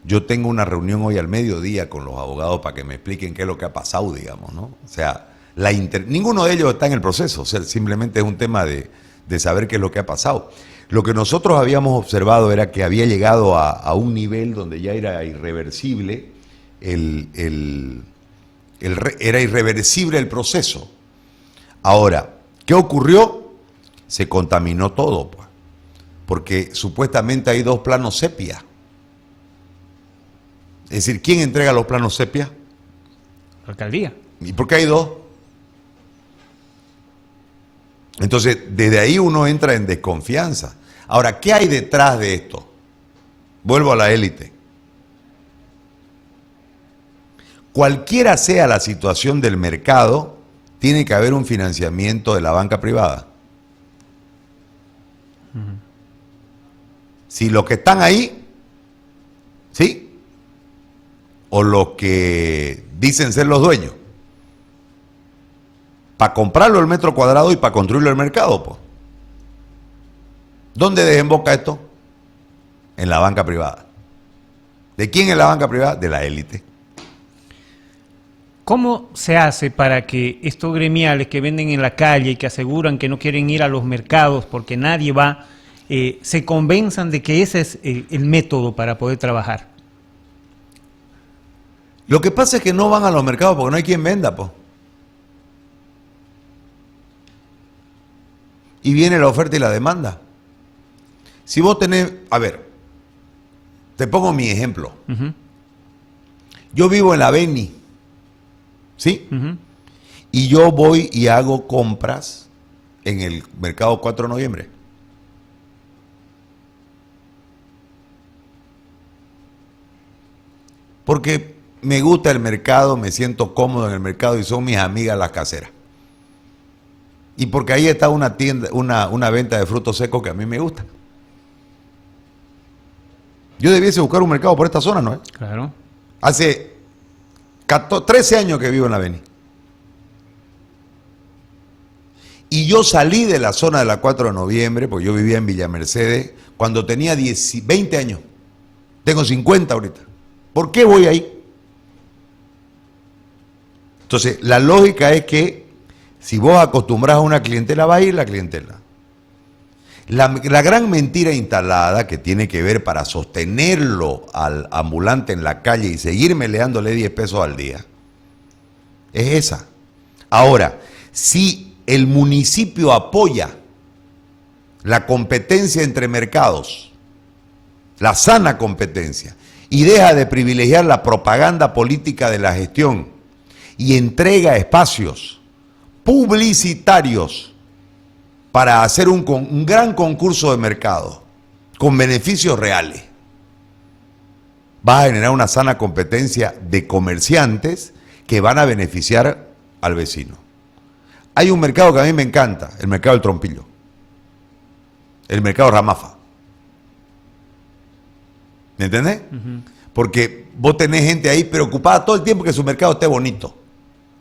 Yo tengo una reunión hoy al mediodía con los abogados para que me expliquen qué es lo que ha pasado, digamos, ¿no? O sea, ninguno de ellos está en el proceso, o sea, simplemente es un tema de saber qué es lo que ha pasado. Lo que nosotros habíamos observado era que había llegado a un nivel donde ya era irreversible era irreversible el proceso. Ahora, ¿qué ocurrió? Se contaminó todo, pues, porque supuestamente hay 2 planos sepia. Es decir, ¿quién entrega los planos sepia? La alcaldía. ¿Y por qué hay 2? Entonces, desde ahí uno entra en desconfianza. Ahora, ¿qué hay detrás de esto? Vuelvo a la élite. Cualquiera sea la situación del mercado, tiene que haber un financiamiento de la banca privada. Si los que están ahí, ¿sí? O los que dicen ser los dueños, para comprarlo el metro cuadrado y para construirlo el mercado, pues. ¿Dónde desemboca esto? En la banca privada. ¿De quién es la banca privada? De la élite. ¿Cómo se hace para que estos gremiales que venden en la calle y que aseguran que no quieren ir a los mercados porque nadie va, se convenzan de que ese es el método para poder trabajar? Lo que pasa es que no van a los mercados porque no hay quien venda, pues. Y viene la oferta y la demanda. Si vos tenés, a ver, te pongo mi ejemplo. Yo vivo en la Beni, ¿sí? Y yo voy y hago compras en el mercado 4 de noviembre. Porque me gusta el mercado, me siento cómodo en el mercado y son mis amigas las caseras. Y porque ahí está una tienda, una venta de frutos secos que a mí me gusta. Yo debiese buscar un mercado por esta zona, ¿no? Claro. Hace 13 años que vivo en la Beni. Y yo salí de la zona de la 4 de noviembre, porque yo vivía en Villa Mercedes, cuando tenía 20 años. Tengo 50 ahorita. ¿Por qué voy ahí? Entonces, la lógica es que si vos acostumbrás a una clientela, va a ir la clientela. La gran mentira instalada que tiene que ver para sostenerlo al ambulante en la calle y seguir meleándole 10 pesos al día, es esa. Ahora, si el municipio apoya la competencia entre mercados, la sana competencia, y deja de privilegiar la propaganda política de la gestión y entrega espacios publicitarios para hacer un gran concurso de mercado con beneficios reales, va a generar una sana competencia de comerciantes que van a beneficiar al vecino. Hay un mercado que a mí me encanta, el mercado del Trompillo, el mercado Ramafa. ¿Me entendés? Porque vos tenés gente ahí preocupada todo el tiempo que su mercado esté bonito.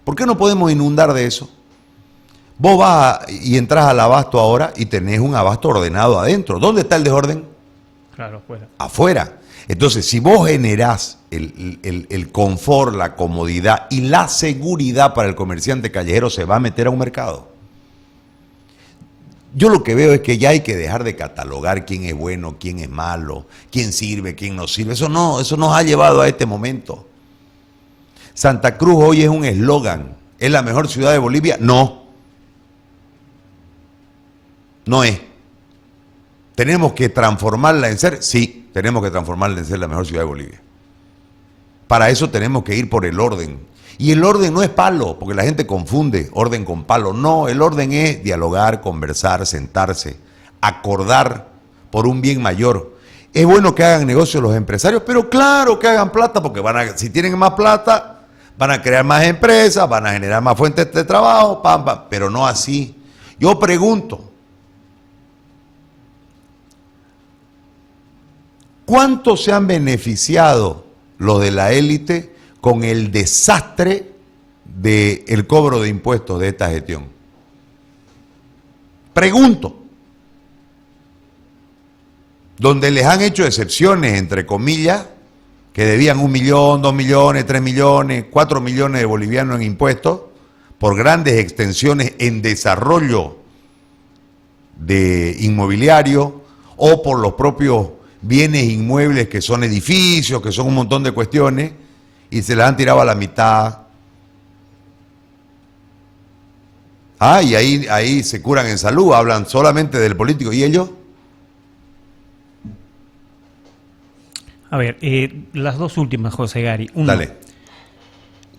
¿Por qué no podemos inundar de eso? Vos vas y entras al abasto ahora y tenés un abasto ordenado adentro. ¿Dónde está el desorden? Claro, afuera. Afuera. Entonces, si vos generás el confort, la comodidad y la seguridad para el comerciante callejero, se va a meter a un mercado. Yo lo que veo es que ya hay que dejar de catalogar quién es bueno, quién es malo, quién sirve, quién no sirve. Eso nos ha llevado a este momento. Santa Cruz hoy es un eslogan. ¿Es la mejor ciudad de Bolivia? No. No es. ¿Tenemos que transformarla en ser? Sí. Tenemos que transformarla en ser la mejor ciudad de Bolivia. Para eso tenemos que ir por el orden. Y el orden no es palo, porque la gente confunde orden con palo. No, el orden es dialogar, conversar, sentarse, acordar por un bien mayor. Es bueno que hagan negocios los empresarios, pero claro que hagan plata, porque si tienen más plata, van a crear más empresas, van a generar más fuentes de trabajo, pero no así. Yo pregunto, ¿cuántos se han beneficiado los de la élite con el desastre del cobro de impuestos de esta gestión? Pregunto. Donde les han hecho excepciones, entre comillas, que debían 1 millón, 2 millones, 3 millones, 4 millones de bolivianos en impuestos, por grandes extensiones en desarrollo de inmobiliario o por los propios bienes inmuebles que son edificios, que son un montón de cuestiones, y se las han tirado a la mitad. Y ahí se curan en salud, hablan solamente del político. ¿Y ellos? A ver, las dos últimas, José Gary. Uno, Dale.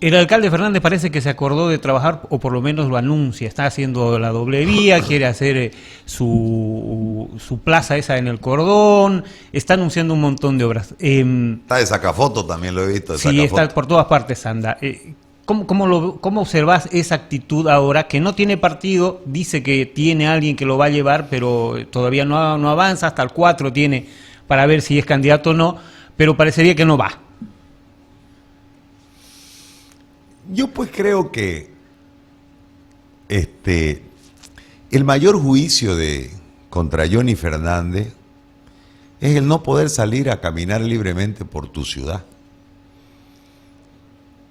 el alcalde Fernández parece que se acordó de trabajar, o por lo menos lo anuncia, está haciendo la doble vía, quiere hacer su plaza esa en el Cordón, está anunciando un montón de obras. Está de sacafoto, también lo he visto. Sí, está por todas partes, anda. ¿Cómo observas esa actitud ahora, que no tiene partido, dice que tiene alguien que lo va a llevar, pero todavía no avanza, hasta el 4 tiene para ver si es candidato o no, pero parecería que no va? Yo pues creo que el mayor juicio contra Johnny Fernández es el no poder salir a caminar libremente por tu ciudad.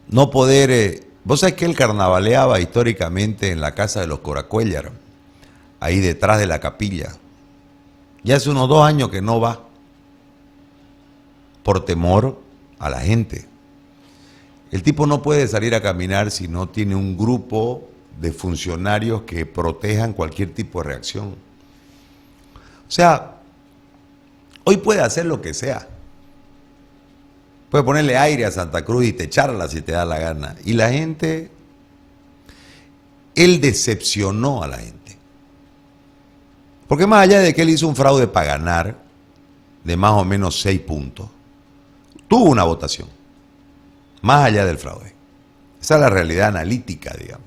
No poder... vos sabés que él carnavaleaba históricamente en la casa de los Coracuéllar, ahí detrás de la capilla. Ya hace unos 2 años que no va, por temor a la gente. El tipo no puede salir a caminar si no tiene un grupo de funcionarios que protejan cualquier tipo de reacción. O sea, hoy puede hacer lo que sea. Puede ponerle aire a Santa Cruz y techarla si te da la gana. Y la gente, él decepcionó a la gente. Porque más allá de que él hizo un fraude para ganar, de más o menos 6 puntos, tuvo una votación. Más allá del fraude. Esa es la realidad analítica, digamos.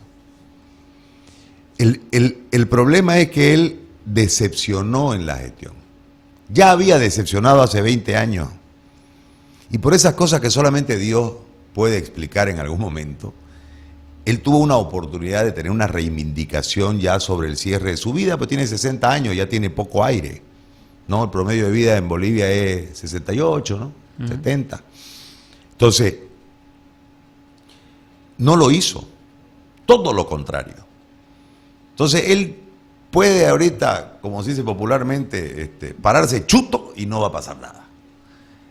El problema es que él decepcionó en la gestión. Ya había decepcionado hace 20 años. Y por esas cosas que solamente Dios puede explicar en algún momento, él tuvo una oportunidad de tener una reivindicación ya sobre el cierre de su vida, pues tiene 60 años, ya tiene poco aire, ¿no? El promedio de vida en Bolivia es 68, ¿no? 70. Entonces, no lo hizo, todo lo contrario. Entonces él puede ahorita, como se dice popularmente, pararse chuto y no va a pasar nada.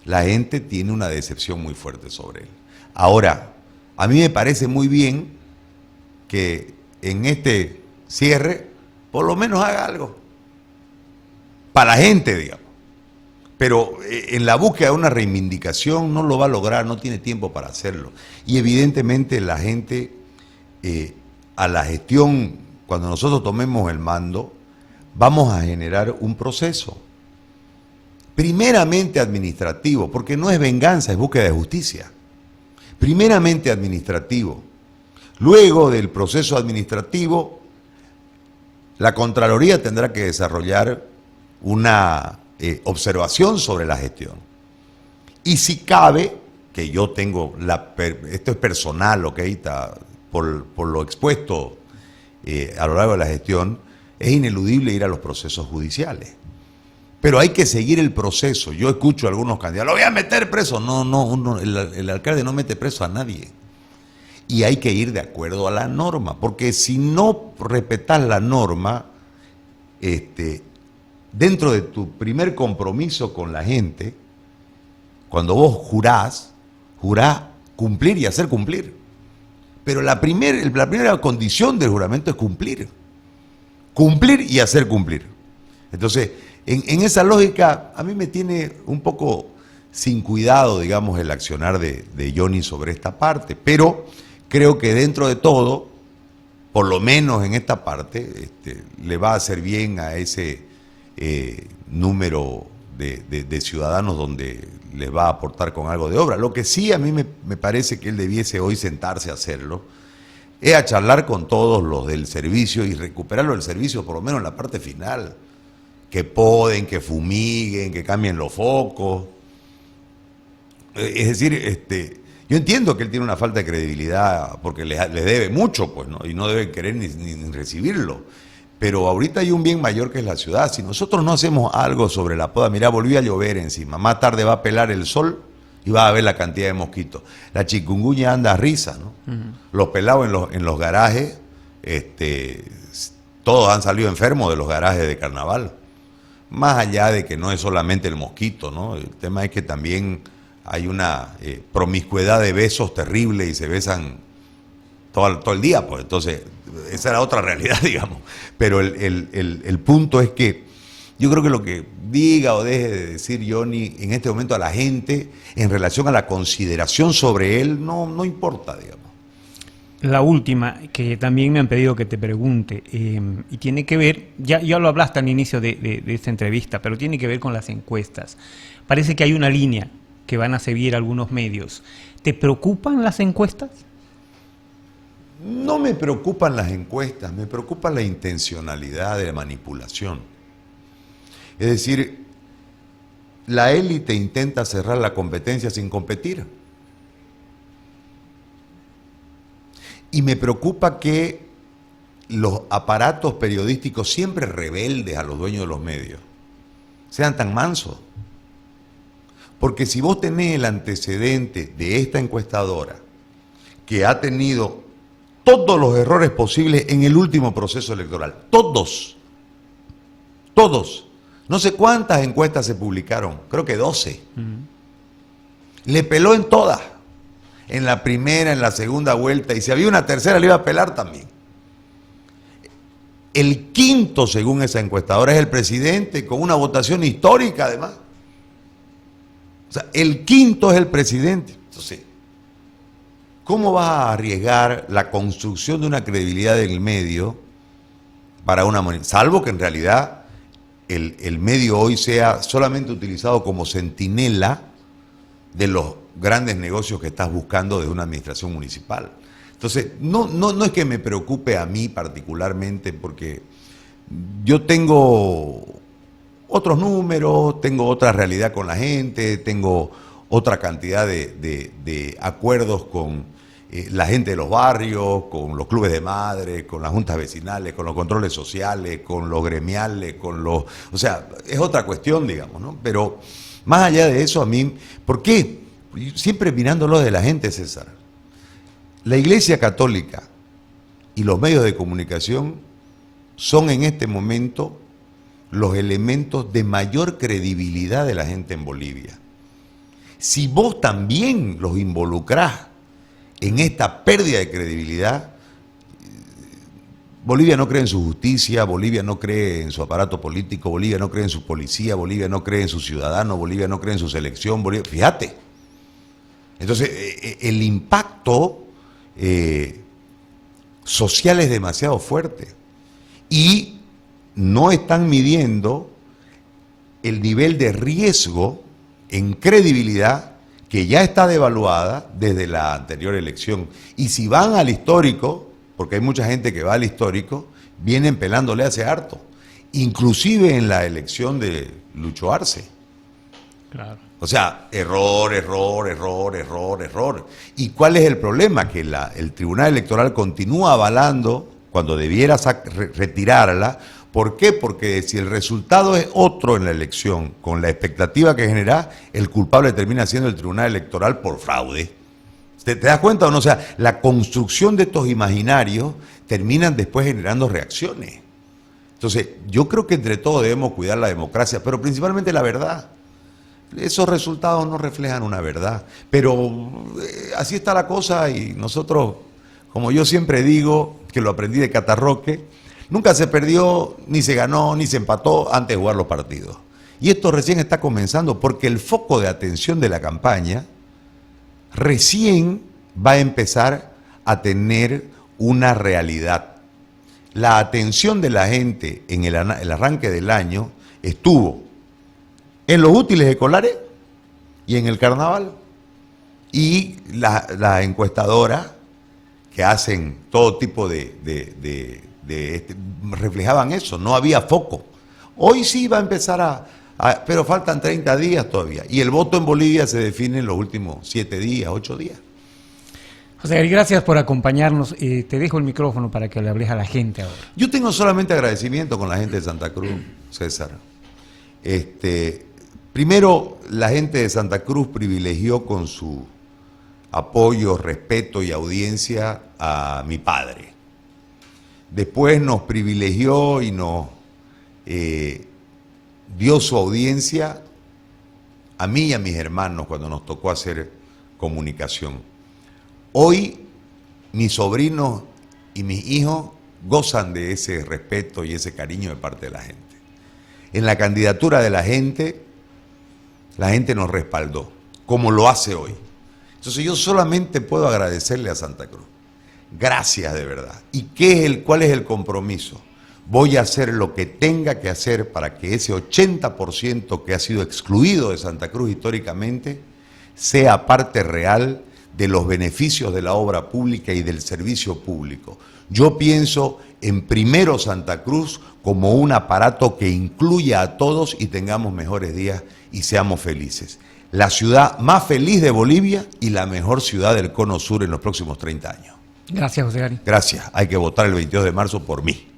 La gente tiene una decepción muy fuerte sobre él. Ahora, a mí me parece muy bien que en este cierre por lo menos haga algo para la gente, digamos. Pero en la búsqueda de una reivindicación no lo va a lograr, no tiene tiempo para hacerlo. Y evidentemente la gente, a la gestión, cuando nosotros tomemos el mando, vamos a generar un proceso. Primeramente administrativo, porque no es venganza, es búsqueda de justicia. Primeramente administrativo. Luego del proceso administrativo, la Contraloría tendrá que desarrollar una observación sobre la gestión. Y si cabe, que yo tengo, esto es personal, ¿ok? Por lo expuesto a lo largo de la gestión, es ineludible ir a los procesos judiciales. Pero hay que seguir el proceso. Yo escucho a algunos candidatos, lo voy a meter preso. No, el alcalde no mete preso a nadie. Y hay que ir de acuerdo a la norma, porque si no respetas la norma, dentro de tu primer compromiso con la gente, cuando vos jurás cumplir y hacer cumplir. Pero la primera condición del juramento es cumplir. Cumplir y hacer cumplir. Entonces, en esa lógica, a mí me tiene un poco sin cuidado, digamos, el accionar de Johnny sobre esta parte. Pero creo que dentro de todo, por lo menos en esta parte, le va a hacer bien a ese número de ciudadanos donde les va a aportar con algo de obra. Lo que sí a mí me parece que él debiese hoy sentarse a hacerlo, es a charlar con todos los del servicio y recuperarlo del servicio, por lo menos en la parte final. Que poden, que fumiguen, que cambien los focos. Es decir, yo entiendo que él tiene una falta de credibilidad porque le debe mucho, pues, ¿no? Y no debe querer ni recibirlo. Pero ahorita hay un bien mayor que es la ciudad. Si nosotros no hacemos algo sobre la poda, mirá, volvió a llover encima, más tarde va a pelar el sol y va a ver la cantidad de mosquitos. La chikungunya anda a risa, ¿no? Los pelados en los garajes, todos han salido enfermos de los garajes de carnaval. Más allá de que no es solamente el mosquito, ¿no? El tema es que también hay una promiscuidad de besos terrible y se besan todo el día, pues entonces esa era otra realidad, digamos. Pero el punto es que yo creo que lo que diga o deje de decir Johnny en este momento a la gente en relación a la consideración sobre él no importa, digamos. La última, que también me han pedido que te pregunte, y tiene que ver, ya lo hablaste al inicio de esta entrevista, pero tiene que ver con las encuestas. Parece que hay una línea que van a seguir algunos medios. ¿Te preocupan las encuestas? No me preocupan las encuestas, me preocupa la intencionalidad de la manipulación. Es decir, la élite intenta cerrar la competencia sin competir. Y me preocupa que los aparatos periodísticos siempre rebeldes a los dueños de los medios sean tan mansos. Porque si vos tenés el antecedente de esta encuestadora que ha tenido todos los errores posibles en el último proceso electoral, todos, no sé cuántas encuestas se publicaron, creo que 12, le peló en todas. En la primera, en la segunda vuelta, y si había una tercera le iba a pelar también. El quinto, según esa encuestadora, es el presidente, con una votación histórica además. O sea, el quinto es el presidente. Entonces, ¿cómo vas a arriesgar la construcción de una credibilidad en el medio para una moneda? Salvo que en realidad el medio hoy sea solamente utilizado como centinela de los grandes negocios que estás buscando desde una administración municipal. Entonces, no es que me preocupe a mí particularmente, porque yo tengo otros números, tengo otra realidad con la gente, tengo otra cantidad de acuerdos con la gente de los barrios, con los clubes de madres, con las juntas vecinales, con los controles sociales, con los gremiales, o sea, es otra cuestión, digamos, ¿no? Pero más allá de eso, a mí, ¿por qué? Siempre mirándolo de la gente, César. La Iglesia Católica y los medios de comunicación son en este momento los elementos de mayor credibilidad de la gente en Bolivia. Si vos también los involucrás en esta pérdida de credibilidad, Bolivia no cree en su justicia, Bolivia no cree en su aparato político, Bolivia no cree en su policía, Bolivia no cree en sus ciudadanos, Bolivia no cree en su selección, fíjate. Entonces, el impacto social es demasiado fuerte y no están midiendo el nivel de riesgo en credibilidad que ya está devaluada desde la anterior elección. Y si van al histórico, porque hay mucha gente que va al histórico, vienen pelándole hace harto, inclusive en la elección de Lucho Arce. Claro. O sea, error. ¿Y cuál es el problema? Que el Tribunal Electoral continúa avalando cuando debiera retirarla. ¿Por qué? Porque si el resultado es otro en la elección, con la expectativa que genera, el culpable termina siendo el Tribunal Electoral por fraude. ¿Te das cuenta o no? O sea, la construcción de estos imaginarios terminan después generando reacciones. Entonces, yo creo que entre todos debemos cuidar la democracia, pero principalmente la verdad. Esos resultados no reflejan una verdad, pero así está la cosa y nosotros, como yo siempre digo, que lo aprendí de Catarroque, nunca se perdió, ni se ganó, ni se empató antes de jugar los partidos. Y esto recién está comenzando porque el foco de atención de la campaña recién va a empezar a tener una realidad. La atención de la gente en el arranque del año estuvo en los útiles escolares y en el carnaval. Y la encuestadora que hacen todo tipo reflejaban eso, no había foco. Hoy sí va a empezar pero faltan 30 días todavía. Y el voto en Bolivia se define en los últimos 7 días, 8 días. José Gary, gracias por acompañarnos. Te dejo el micrófono para que le hables a la gente ahora. Yo tengo solamente agradecimiento con la gente de Santa Cruz, César. Primero, la gente de Santa Cruz privilegió con su apoyo, respeto y audiencia a mi padre. Después nos privilegió y nos dio su audiencia a mí y a mis hermanos cuando nos tocó hacer comunicación. Hoy mis sobrinos y mis hijos gozan de ese respeto y ese cariño de parte de la gente. En la candidatura de la gente nos respaldó, como lo hace hoy. Entonces yo solamente puedo agradecerle a Santa Cruz. Gracias de verdad. ¿Y cuál es el compromiso? Voy a hacer lo que tenga que hacer para que ese 80% que ha sido excluido de Santa Cruz históricamente sea parte real de los beneficios de la obra pública y del servicio público. Yo pienso en primero Santa Cruz como un aparato que incluya a todos y tengamos mejores días y seamos felices. La ciudad más feliz de Bolivia y la mejor ciudad del Cono Sur en los próximos 30 años. Gracias, José Gary. Gracias. Hay que votar el 22 de marzo por mí.